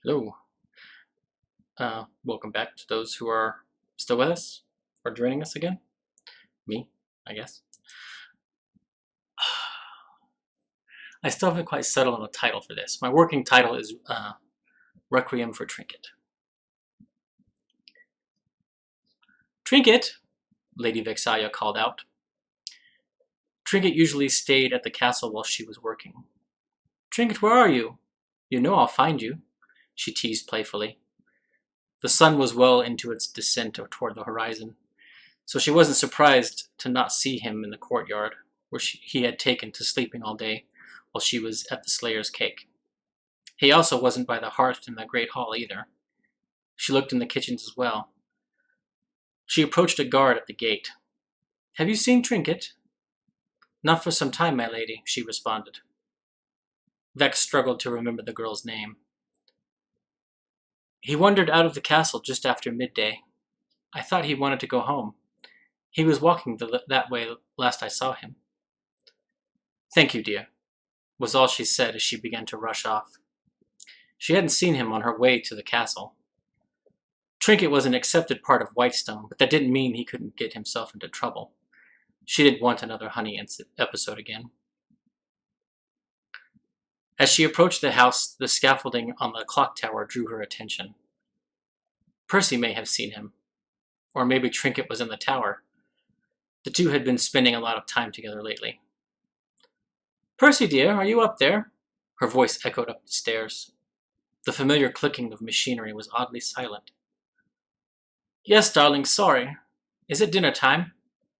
Hello. Welcome back to those who are still with us or joining us again. Me, I guess. I still haven't quite settled on a title for this. My working title is Requiem for Trinket. Trinket, Lady Vexaya called out. Trinket usually stayed at the castle while she was working. Trinket, where are you? You know I'll find you, she teased playfully. The sun was well into its descent toward the horizon, so she wasn't surprised to not see him in the courtyard, where he had taken to sleeping all day while she was at the Slayer's cake. He also wasn't by the hearth in the great hall either. She looked in the kitchens as well. She approached a guard at the gate. Have you seen Trinket? Not for some time, my lady, she responded. Vex struggled to remember the girl's name. He wandered out of the castle just after midday. I thought he wanted to go home. He was walking that way last I saw him. Thank you, dear, was all she said as she began to rush off. She hadn't seen him on her way to the castle. Trinket was an accepted part of Whitestone, but that didn't mean he couldn't get himself into trouble. She didn't want another honey episode again. As she approached the house, the scaffolding on the clock tower drew her attention. Percy may have seen him, or maybe Trinket was in the tower. The two had been spending a lot of time together lately. Percy, dear, are you up there? Her voice echoed up the stairs. The familiar clicking of machinery was oddly silent. Yes, darling, sorry. Is it dinner time?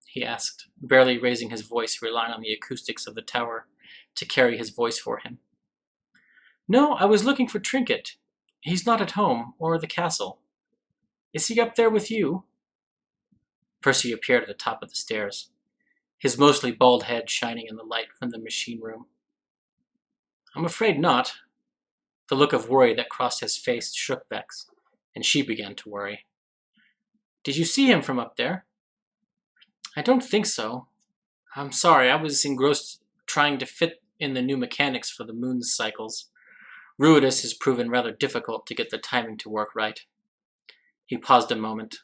He asked, barely raising his voice, relying on the acoustics of the tower to carry his voice for him. No, I was looking for Trinket. He's not at home, or the castle. Is he up there with you? Percy appeared at the top of the stairs, his mostly bald head shining in the light from the machine room. I'm afraid not. The look of worry that crossed his face shook Vex, and she began to worry. Did you see him from up there? I don't think so. I'm sorry, I was engrossed trying to fit in the new mechanics for the moon's cycles. Ruidus has proven rather difficult to get the timing to work right. He paused a moment.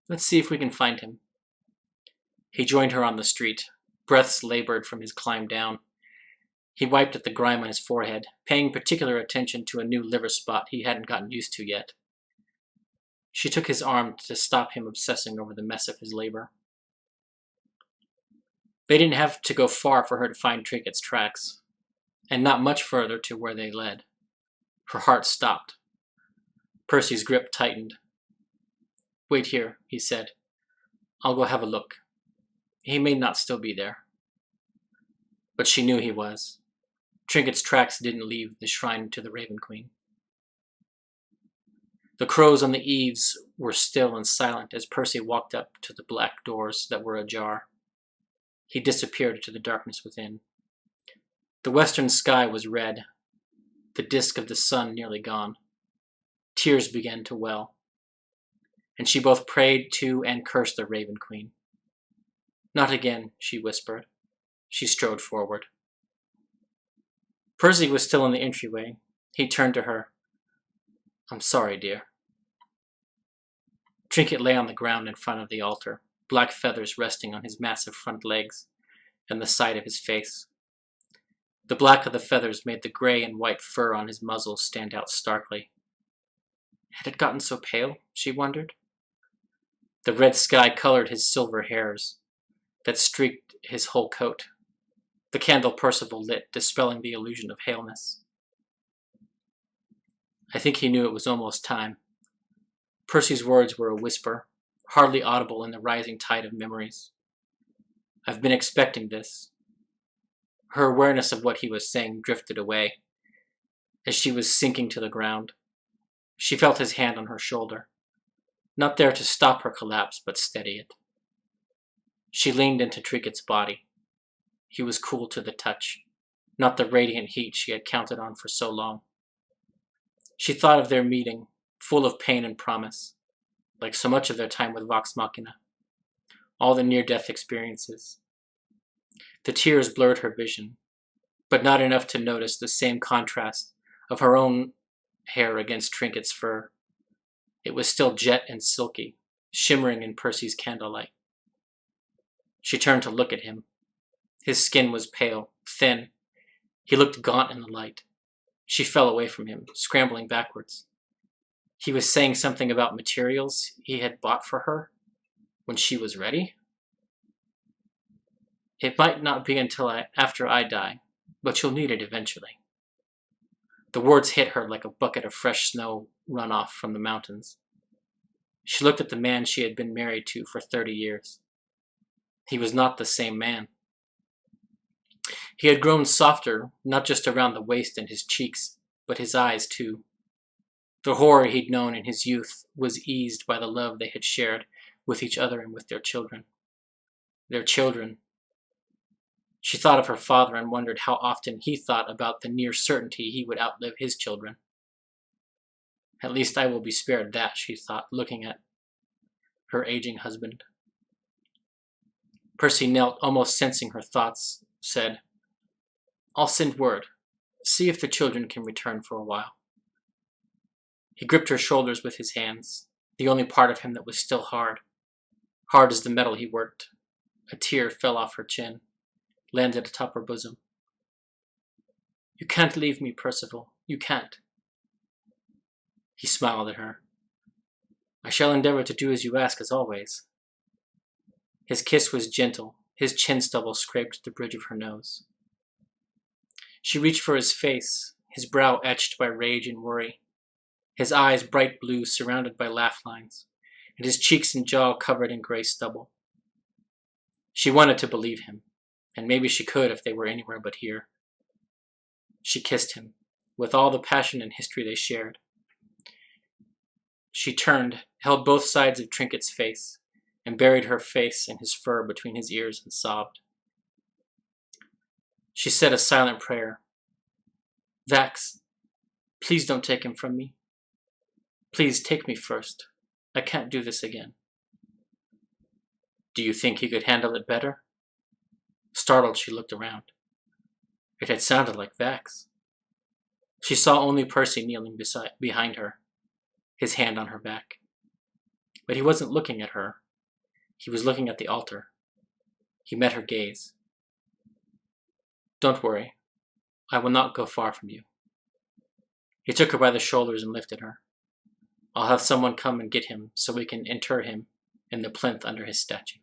Let's see if we can find him. He joined her on the street. Breaths labored from his climb down. He wiped at the grime on his forehead, paying particular attention to a new liver spot he hadn't gotten used to yet. She took his arm to stop him obsessing over the mess of his labor. They didn't have to go far for her to find Trinket's tracks, and not much further to where they led. Her heart stopped. Percy's grip tightened. Wait here, he said. I'll go have a look. He may not still be there. But she knew he was. Trinket's tracks didn't leave the shrine to the Raven Queen. The crows on the eaves were still and silent as Percy walked up to the black doors that were ajar. He disappeared into the darkness within. The western sky was red, the disk of the sun nearly gone. Tears began to well, and she both prayed to and cursed the Raven Queen. Not again, she whispered. She strode forward. Percy was still in the entryway. He turned to her. I'm sorry, dear. Trinket lay on the ground in front of the altar, black feathers resting on his massive front legs and the side of his face. The black of the feathers made the gray and white fur on his muzzle stand out starkly. Had it gotten so pale, she wondered? The red sky colored his silver hairs that streaked his whole coat. The candle Percival lit, dispelling the illusion of paleness. I think he knew it was almost time. Percy's words were a whisper, hardly audible in the rising tide of memories. I've been expecting this. Her awareness of what he was saying drifted away as she was sinking to the ground. She felt his hand on her shoulder, not there to stop her collapse, but steady it. She leaned into Trinket's body. He was cool to the touch, not the radiant heat she had counted on for so long. She thought of their meeting, full of pain and promise, like so much of their time with Vox Machina, all the near-death experiences. The tears blurred her vision, but not enough to notice the same contrast of her own hair against Trinket's fur. It was still jet and silky, shimmering in Percy's candlelight. She turned to look at him. His skin was pale, thin. He looked gaunt in the light. She fell away from him, scrambling backwards. He was saying something about materials he had bought for her when she was ready. It might not be until after I die, but you'll need it eventually. The words hit her like a bucket of fresh snow runoff from the mountains. She looked at the man she had been married to for 30 years. He was not the same man. He had grown softer, not just around the waist and his cheeks, but his eyes too. The horror he'd known in his youth was eased by the love they had shared with each other and with their children. Their children. She thought of her father and wondered how often he thought about the near certainty he would outlive his children. At least I will be spared that, she thought, looking at her aging husband. Percy knelt, almost sensing her thoughts, said, I'll send word. See if the children can return for a while. He gripped her shoulders with his hands, the only part of him that was still hard as the metal he worked. A tear fell off her chin, landed atop her bosom. You can't leave me, Percival. You can't. He smiled at her. I shall endeavor to do as you ask, as always. His kiss was gentle. His chin stubble scraped the bridge of her nose. She reached for his face, his brow etched by rage and worry, his eyes bright blue surrounded by laugh lines, and his cheeks and jaw covered in gray stubble. She wanted to believe him, and maybe she could if they were anywhere but here. She kissed him, with all the passion and history they shared. She turned, held both sides of Trinket's face, and buried her face and his fur between his ears and sobbed. She said a silent prayer. Vax, please don't take him from me. Please take me first. I can't do this again. Do you think he could handle it better? Startled, she looked around. It had sounded like Vax. She saw only Percy kneeling behind her, his hand on her back. But he wasn't looking at her. He was looking at the altar. He met her gaze. Don't worry. I will not go far from you. He took her by the shoulders and lifted her. I'll have someone come and get him so we can inter him in the plinth under his statue.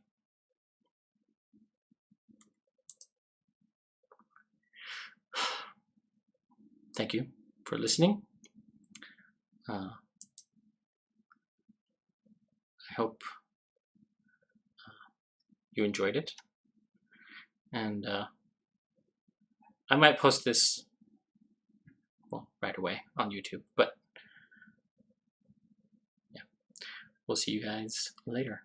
Thank you for listening. I hope you enjoyed it. And I might post this, well, right away on YouTube. But yeah, we'll see you guys later.